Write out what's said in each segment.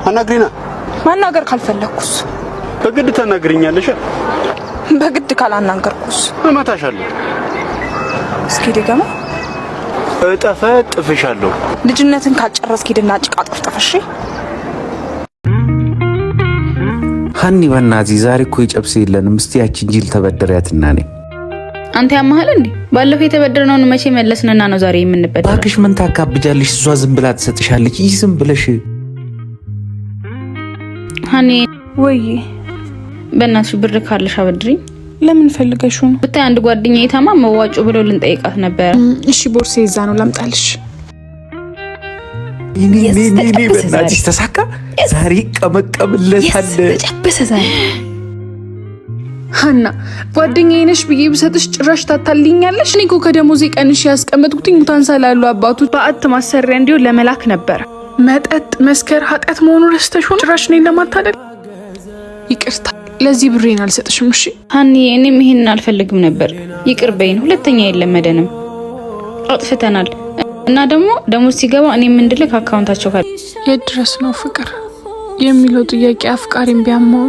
አናግሪና ማናገር ካልፈለኩስ በግድ ተናግሪኛለሽ በግድ ካላናገርኩስ እመታሻለሁ እስኪ ደገማ ጥፍሻለሁ ልጅነትን ካልጨረስክ ሄድና ጭቃ ጥፍጥፍሽ ሀኒ በእናትህ ዛሬ እኮ ይጨብስ የለንም እስቲ ያቺን ጅል ተበደሪያትና ነኝ አንተ ያማሃል እንዴ ባለፈው የተበደርነውን መቼ መለስንና ነው ዛሬ የምንበደረው ባክሽ ምን ታካብጃለሽ እሷ ዝም ብላ ትሰጥሻለች ይዝም ብለሽ ሀኒ ወይ በእናትሽ ብር ካለሽ አበድሪኝ ለምን ፈልገሽ ነው ብታይ አንድ ጓደኛዬ ታማ መዋጮ ብሎ ልንጠይቃት ነበር እሺ ቦርሴ ይዛ ነው ላምጣልሽ ይኔ በእናትሽ ተሳካ ዛሬ ቀመቀምለታል ተጨበሰ ዛሬ ሀና ጓደኛዬ ነሽ ብዬ ብሰጥሽ ጭራሽ ታታልኛለሽ እኔ እኮ ከደሞዜ ቀንሽ ያስቀመጥኩትኝ ሙታንሳ ላሉ አባቱ በአት ማሰሪያ እንዲው ለመላክ ነበር መጠጥ መስከር ኃጢአት መሆኑ ረስተሽ ሆነ ጭራሽ ነኝ ለማታደል ይቅርታ ለዚህ ብሬን አልሰጥሽም እሺ ሀኒ እኔም ይሄንን አልፈልግም ነበር ይቅር በይን ሁለተኛ የለመደንም አጥፍተናል እና ደግሞ ደሞዝ ሲገባ እኔም እንድልክ አካውንታቸው ካለ የድረስ ነው ፍቅር የሚለው ጥያቄ አፍቃሪም ቢያማው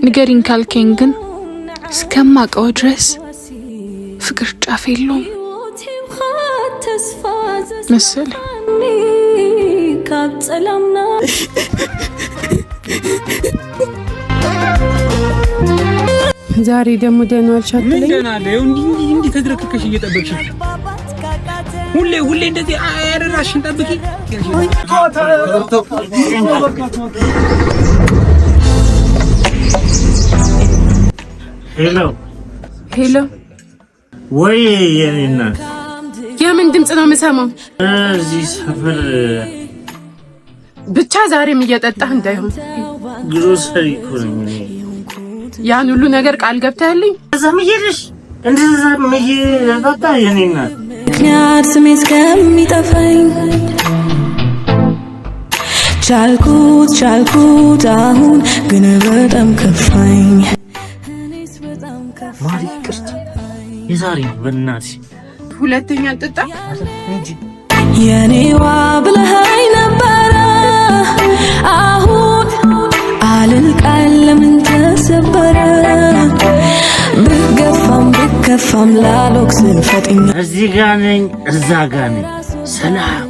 ንገሪን ካልከኝ ግን እስከማቀው ድረስ ፍቅር ጫፍ የለውም መሰለኝ ካብጸላምና ዛሬ ደግሞ ደህና አልሻትልኝ ደህና ነው እንዴ ተግረክከሽ እየጠበቅሽ ሁሌ እንደዚህ አያደራሽን ጠብቂ ሄሎ ወይ የኔና የምን ድምጽ ነው የምሰማው እዚህ ሰፈር ብቻ ዛሬም እየጠጣህ እንዳይሆን ግሮሰሪ ኮኝ ያን ሁሉ ነገር ቃል ገብተህልኝ ዘምዬልሽ እንደዛ መይጣጣ የኔና ምክንያት ስሜት ከሚጠፋኝ ቻልኩት አሁን ግን በጣም ከፋኝ ማሪ ቅርታ የዛሬ በእናትሽ ሁለተኛ ጥጣ የኔዋ ብለኸኝ ነበረ አሁን አልልቃል ለምን ተሰበረ ብገፋም ላሎክስ ፈጥኝ እዚህ ጋር ነኝ እዛ ጋር ነኝ ሰላም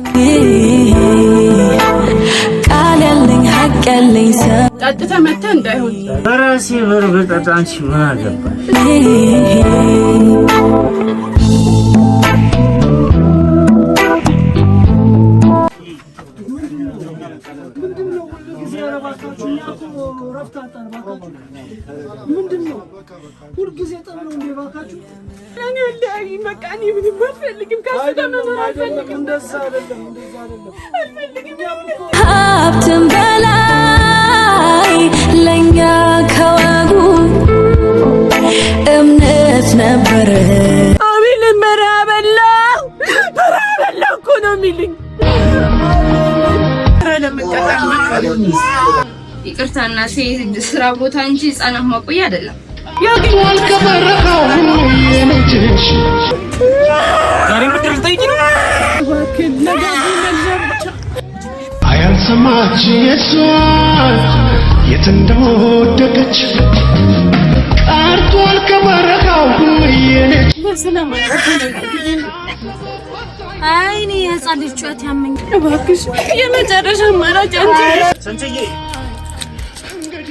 ቃል ያለኝ ሀቅ ያለኝ ጠጥተ መተ እንዳይሆን በራሴ በርበጣ አንቺ ምን አገባሽ ምንድነው ሁልጊዜ ጠብለው እንደባካችሁ እኔ ለይ መቃኒ ምንም አልፈልግም ካስተመመራ አልፈልግም እንደዛ አይደለም አልፈልግም ሀብትን በላይ ለኛ ከወጉ እምነት ነበር አቤልን መራበላው እኮ ነው የሚልኝ ይቅርታና ስራ ቦታ እንጂ ህፃናት ማቆያ አይደለም ያግኛል ከበረካው የነጭሽ ዛሬ ብድር ጠይቂ ነው እባክህ ለጋጉ አያልሰማች የሷን የት እንደወደቀች ቀርቷል ከበረካው የነጭ በሰላም አይኔ የህፃን ልጅ ጩኸት ያመኝ እባክሽ የመጨረሻ አማራጭ አንቺ ሰንችዬ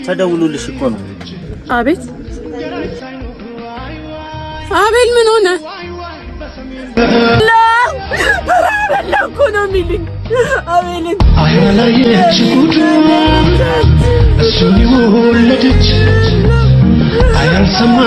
ተደውሎልሽ እኮ ነው አቤት አቤል ምን ሆነ በራበላ እኮ ነው የሚልኝ አቤልን አያላየች ጉድ እሱን የወለደች አያልሰማ